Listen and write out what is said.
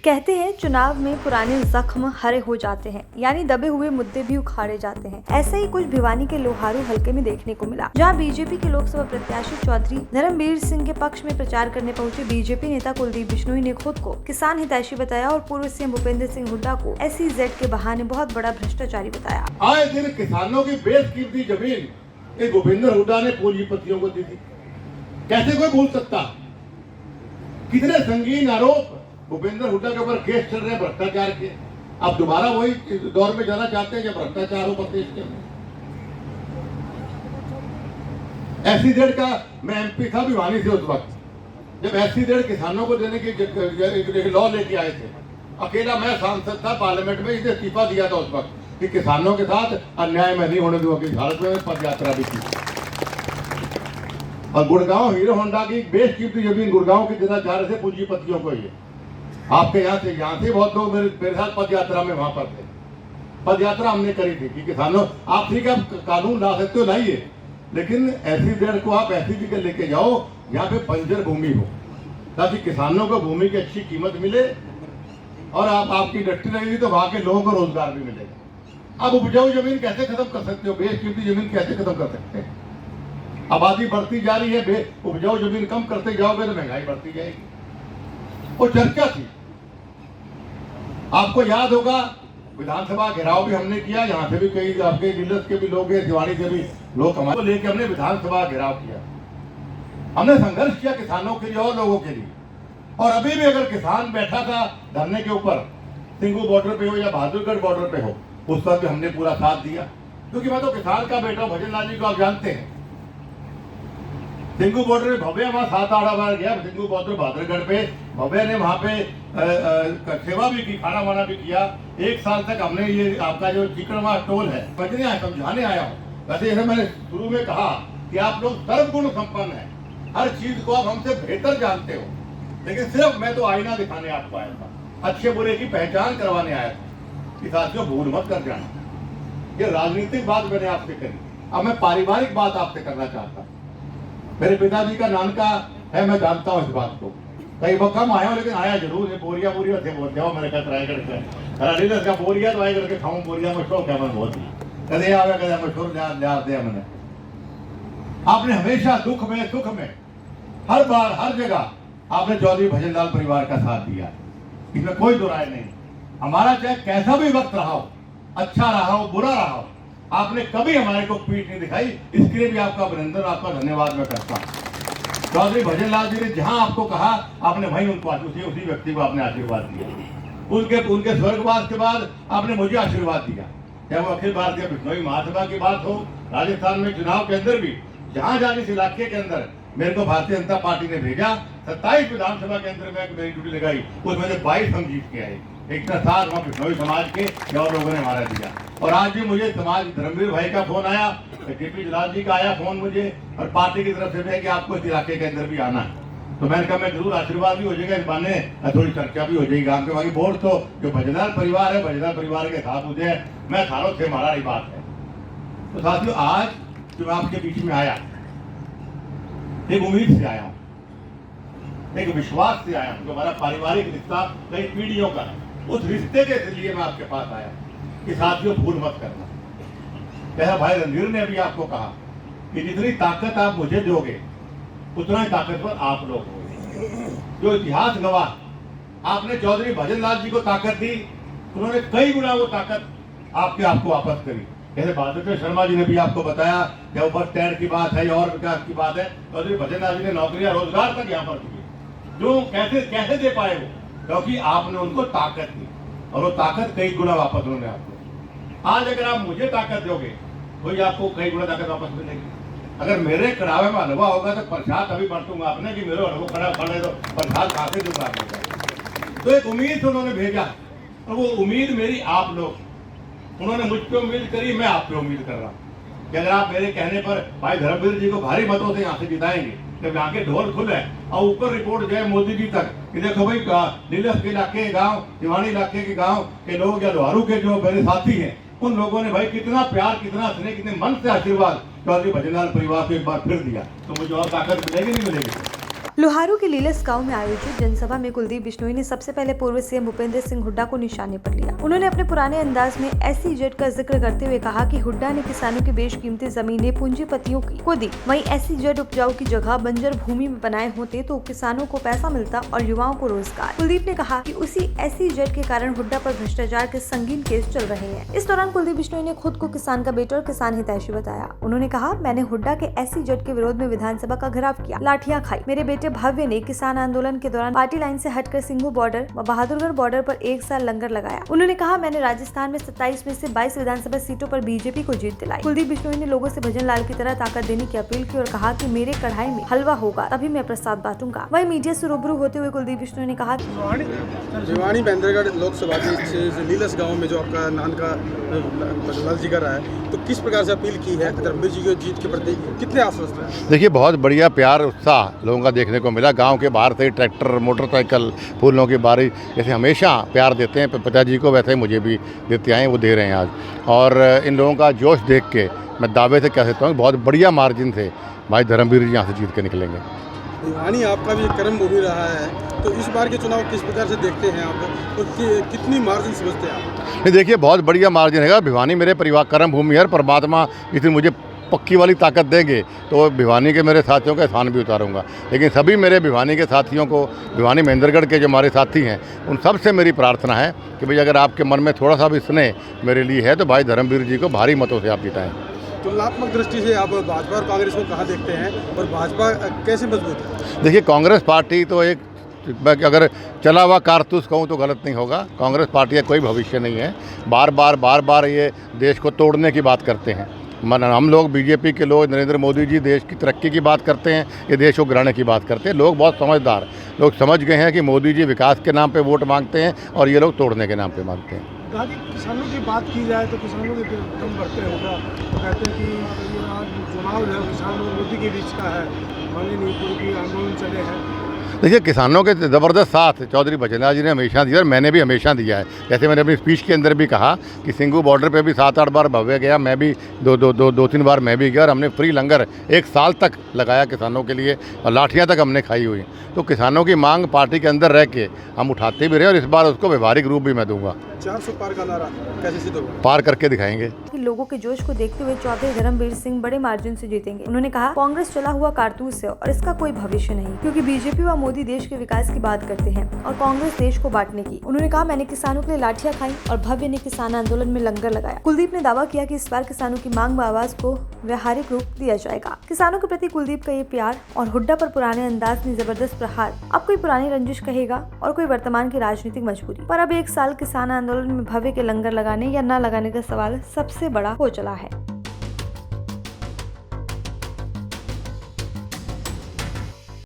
कहते हैं चुनाव में पुराने जख्म हरे हो जाते हैं, यानी दबे हुए मुद्दे भी उखाड़े जाते हैं। ऐसा ही कुछ भिवानी के लोहारू हलके में देखने को मिला, जहां बीजेपी के लोकसभा प्रत्याशी चौधरी धर्मवीर सिंह के पक्ष में प्रचार करने पहुंचे बीजेपी नेता कुलदीप बिश्नोई ने खुद को किसान हितैषी बताया और पूर्व सीएम भूपेंद्र सिंह हुड्डा को SEZ के बहाने बहुत बड़ा भ्रष्टाचारी बताया। आए दिन किसानों की बेशकीमती जमीन भूपेंद्र हुड्डा ने पूंजीपतियों को दी थी। कैसे कोई भूल सकता? कितने संगीन आरोप भूपेंद्र हुड्डा के ऊपर केस चल रहे हैं भ्रष्टाचार के। अब दोबारा वही दौर में जाना चाहते हैं जब भ्रष्टाचार हो प्रदेश के अंदर। SEZ का मैं MP था भिवानी से उस वक्त, जब SEZ किसानों को देने की लॉ लेके आए थे। अकेला मैं सांसद था पार्लियामेंट में, इसे इस्तीफा दिया था उस वक्त कि किसानों के साथ अन्याय में नहीं होने दूंगा। भारत में पद यात्रा भी की और गुड़गांव हीरो होंडा की बेशकीमती जमीन गुड़गांव के जिला जा रहे थे पूंजीपतियों को। ये आपके यहाँ से बहुत लोग मेरे साथ पद यात्रा में वहां पर थे। पद यात्रा हमने करी थी कि किसानों आप ठीक है कानून ला सकते हो लाइए, लेकिन SEZ को आप ऐसी जगह लेके जाओ यहाँ पे बंजर भूमि हो, ताकि किसानों को भूमि की अच्छी कीमत मिले और आपकी इंडस्ट्री रहेगी तो वहां के लोगों को रोजगार भी मिलेगा। अब उपजाऊ जमीन कैसे खत्म कर सकते हो? बेशकीमती जमीन कैसे खत्म कर सकते हैं? आबादी बढ़ती जा रही है, उपजाऊ जमीन कम करते जाओगे तो महंगाई बढ़ती जाएगी। वो चर्चा थी, आपको याद होगा विधानसभा घेराव भी हमने किया। यहाँ से भी कई आपके डीलर्स के भी लोग हैं, दिवाली से भी लोग हमारे को लेके हमने विधानसभा घेराव किया। हमने संघर्ष किया किसानों के लिए और लोगों के लिए। और अभी भी अगर किसान बैठा था धरने के ऊपर, सिंगू बॉर्डर पे हो या बहादुरगढ़ बॉर्डर पे हो, उस पर भी हमने पूरा साथ दिया, क्योंकि मैं तो किसान का बेटा हूं। भजन लाल जी को आप जानते हैं, सिंगू बॉर्डर में भव्य वहां 7-8 बार गया। सिंगू बॉर्डर बहादुरगढ़ पे भव्य ने वहां पे सेवा भी की, खाना वाना भी किया। 1 साल तक हमने ये आपका जो चिकनवा टोल है बचने आया, समझाने आया हूँ। वैसे जैसे मैंने शुरू में कहा कि आप लोग सर्वगुण संपन्न है, हर चीज को आप हमसे बेहतर जानते हो, लेकिन सिर्फ मैं तो आईना दिखाने आपको आया था, अच्छे बुरे की पहचान करवाने आया था। इस साथियों भूल मत कर जाना। ये राजनीतिक बात मैंने आपसे करी, अब मैं पारिवारिक बात आपसे करना चाहता हूँ। मेरे पिताजी का नानका है, मैं जानता हूँ इस बात को। कई वक्त कम आया हूँ लेकिन आया जरूर है। बोरिया थे बोल जाओ मेरे घर रायगढ़ का बोरिया तो आए करके खाऊं। बोरिया में शौक है मैं बहुत ही, कदे आवे कदे मशहूर दे मैंने। आपने हमेशा दुख में सुख में हर बार हर जगह आपने चौधरी भजन लाल परिवार का साथ दिया, इसमें कोई दो राय नहीं। हमारा चाहे कैसा भी वक्त रहा हो, अच्छा रहा हो बुरा रहा हो, आपने कभी हमारे को पीठ नहीं दिखाई। इसके लिए भी आपका अभिनंदन, आपका धन्यवाद मैं करता हूँ। चौधरी भजन लाल जी ने जहां आपको कहा आपने वहीं उनको उसी व्यक्ति को आपने आशीर्वाद दिया। उनके स्वर्गवास के बाद आपने मुझे आशीर्वाद दिया। चाहे वो अखिल भारतीय बिश्नोई महासभा की बात हो, राजस्थान में चुनाव के अंदर भी जहां इस इलाके के अंदर मेरे को भारतीय जनता पार्टी ने भेजा, 27 विधानसभा के अंदर में मेरी ड्यूटी लगाई, उसमें से 22 हम जीत के आए। एक साथ वहाँ बिश्नोई समाज के और लोगों ने हमारा दिया। और आज भी मुझे समाज धर्मवीर भाई का फोन आया, JP जलाल जी का आया फोन मुझे, और पार्टी की तरफ से भी कि आपको इस इलाके के अंदर भी आना है। तो मैंने कहा मैं जरूर, आशीर्वाद भी हो जाएगा, इस बहाने थोड़ी चर्चा भी हो जाएगी गाँव के। बाकी वोट तो जो भजनलाल परिवार है, भजनलाल परिवार के साथ मुझे मैं सालों से हमारा ही बात है। तो साथियों आज जो मैं आपके बीच में आया, एक उम्मीद से आया हूँ, एक विश्वास से आया हूँ। जो हमारा पारिवारिक रिश्ता कई पीढ़ियों का है, उस रिश्ते के लिए मैं आपके पास आया कि साथियों भूल मत करना। कहा भाई रणधीर ने भी आपको कहा कि जितनी ताकत आप मुझे दोगे उतना ही ताकतवर आप लोग हो। जो इतिहास गवाह आपने चौधरी भजन लाल जी को ताकत दी, उन्होंने कई गुना वो ताकत आपको वापस करी। जैसे बहादुर शर्मा जी ने भी आपको बताया, जब बस स्टैंड की बात है और विकास की बात है, चौधरी भजन लाल जी ने नौकरियां रोजगार तक यहाँ पर दिए। जो कैसे दे पाए वो, क्योंकि आपने उनको ताकत दी और वो ताकत कई गुना वापस उन्होंने आपको। आज अगर आप मुझे ताकत दोगे तो आपको कई गुना ताकत वापस मिलेगी। अगर मेरे कड़ावे में अनुभव होगा तो प्रसाद अभी बांटूंगा आपने कि मेरे अनुभव कड़ा पड़े तो प्रसाद खाते दूंगा। तो एक उम्मीद से उन्होंने भेजा, और वो उम्मीद मेरी आप लोग, उन्होंने मुझ पे उम्मीद करी, मैं आप पे उम्मीद कर रहा हूँ कि अगर आप मेरे कहने पर भाई धर्मवीर जी को भारी मतों से यहाँ से जिताएंगे, जब यहाँ के ढोल खुले और ऊपर रिपोर्ट जाए मोदी जी तक कि देखो भाई नीलस के इलाके के गाँव, दिवानी इलाके के गाँव के लोग या लोहारू के जो मेरे साथी हैं, उन लोगों ने भाई कितना प्यार, कितना स्नेह, कितने मन से आशीर्वाद चौधरी भजन लाल परिवार को एक बार फिर दिया, तो मुझे और ताकत मिलेगी नहीं मिलेगी। लोहारू के लीलस गांव में आयोजित जनसभा में कुलदीप बिश्नोई ने सबसे पहले पूर्व सीएम भूपेंद्र सिंह हुड्डा को निशाने पर लिया। उन्होंने अपने पुराने अंदाज में SEZ का जिक्र करते हुए कहा कि हुड्डा ने किसानों की बेशकीमती जमीनें पूंजीपतियों को दी, वहीं SEZ उपजाऊ की जगह बंजर भूमि में बनाए होते तो किसानों को पैसा मिलता और युवाओं को रोजगार। कुलदीप ने कहा कि उसी SEZ के कारण हुड्डा पर भ्रष्टाचार के संगीन केस चल रहे हैं। इस दौरान कुलदीप बिश्नोई ने खुद को किसान का बेटा और किसान हितैषी बताया। उन्होंने कहा, मैंने हुड्डा के SEZ के विरोध में विधानसभा का घेराव किया, लाठियां खाई। मेरे बेटे भव्य ने किसान आंदोलन के दौरान पार्टी लाइन से हटकर सिंघू बॉर्डर व बहादुरगढ़ बॉर्डर पर 1 साल लंगर लगाया। उन्होंने कहा, मैंने राजस्थान में 27 में से 22 विधानसभा सीटों पर बीजेपी को जीत दिलाई। कुलदीप बिश्नोई ने लोगों से भजन लाल की तरह ताकत देने की अपील की और कहा कि मेरे कढ़ाई में हलवा होगा तभी मैं प्रसाद बांटूंगा। वहीं मीडिया से रूबरू होते हुए कुलदीप बिश्नोई ने कहा, भिवानी महेंद्रगढ़ लोकसभा के लीलस गांव में जो आपका नान का लाल जी का रहा है, तो किस प्रकार से अपील की है धर्मवीर जी की जीत के प्रति, कितने आश्वस्त हैं? देखिए, बहुत बढ़िया प्यार उत्साह लोगों का देखने को मिला। गांव के बाहर से ट्रैक्टर, मोटरसाइकिल, फूलों की बारी जैसे हमेशा प्यार देते हैं पिताजी को, वैसे ही मुझे भी देते आए, वो दे रहे हैं आज। और इन लोगों का जोश देख के मैं दावे से कह सकता हूँ बहुत बढ़िया मार्जिन से भाई धर्मवीर जी यहाँ से जीत के निकलेंगे। भिवानी आपका भी कर्म भूमि रहा है, तो इस बार के चुनाव किस प्रकार से देखते हैं आप, और कितनी मार्जिन समझते हैं आप? नहीं, देखिए, बहुत बढ़िया मार्जिन है। भिवानी मेरे परिवार कर्म भूमि है। परमात्मा जिस दिन मुझे पक्की वाली ताकत देंगे तो भिवानी के मेरे साथियों का एहसान भी उतारूंगा। लेकिन सभी मेरे भिवानी के साथियों को, भिवानी महेंद्रगढ़ के जो हमारे साथी हैं, उन सब से मेरी प्रार्थना है कि भाई अगर आपके मन में थोड़ा सा भी स्नेह मेरे लिए है तो भाई धर्मवीर जी को भारी मतों से आप जिताएं। तुलनात्मक दृष्टि से आप भाजपा और कांग्रेस को कहाँ देखते हैं, और भाजपा कैसे मजबूत है? देखिए, कांग्रेस पार्टी तो एक, अगर चला हुआ कारतूस कहूँ तो गलत नहीं होगा। कांग्रेस पार्टी का कोई भविष्य नहीं है। बार बार ये देश को तोड़ने की बात करते हैं। हम लोग बीजेपी के लोग, नरेंद्र मोदी जी देश की तरक्की की बात करते हैं, ये देश को गिराने की बात करते हैं। लोग बहुत समझदार, लोग समझ गए हैं कि मोदी जी विकास के नाम पे वोट मांगते हैं और ये लोग तोड़ने के नाम पे मांगते हैं। दादी, किसानों की बात की जाए तो किसानों के दम बढ़ते होगा, तो कहते हैं कि चुनाव जो है किसान और मोदी के बीच का है, माननीय कोई आंदोलन चले हैं। देखिए, किसानों के ज़बरदस्त साथ चौधरी बचनलाल जी ने हमेशा दिया और मैंने भी हमेशा दिया है। जैसे मैंने अपनी स्पीच के अंदर भी कहा कि सिंघू बॉर्डर पे भी 7-8 बार भव्य गया, मैं भी 2-3 बार मैं भी गया, और हमने फ्री लंगर 1 साल तक लगाया किसानों के लिए, और लाठियाँ तक हमने खाई हुई। तो किसानों की मांग पार्टी के अंदर रह के हम उठाते भी रहे, और इस बार उसको व्यवहारिक रूप भी मैं दूंगा। 400 पार का नारा कैसे सिद्ध होगा? पार करके दिखाएंगे। लोगों के जोश को देखते हुए चौधरी धर्मवीर सिंह बड़े मार्जिन से जीतेंगे। उन्होंने कहा, कांग्रेस चला हुआ कारतूस है और इसका कोई भविष्य नहीं, क्योंकि बीजेपी व मोदी देश के विकास की बात करते हैं और कांग्रेस देश को बांटने की। उन्होंने कहा, मैंने किसानों के लिए लाठियां खाई और भव्य ने किसान आंदोलन में लंगर लगाया। कुलदीप ने दावा किया कि इस बार किसानों की मांग व आवाज को व्यावहारिक रूप दिया जाएगा। किसानों के प्रति कुलदीप का ये प्यार और हुड्डा पर पुराने अंदाज में जबरदस्त प्रहार अब कोई पुरानी रंजिश कहेगा और कोई वर्तमान की राजनीतिक मजबूरी। पर अब 1 साल किसान आंदोलन में भव्य के लंगर लगाने या न लगाने का सवाल सबसे बड़ा हो चला है।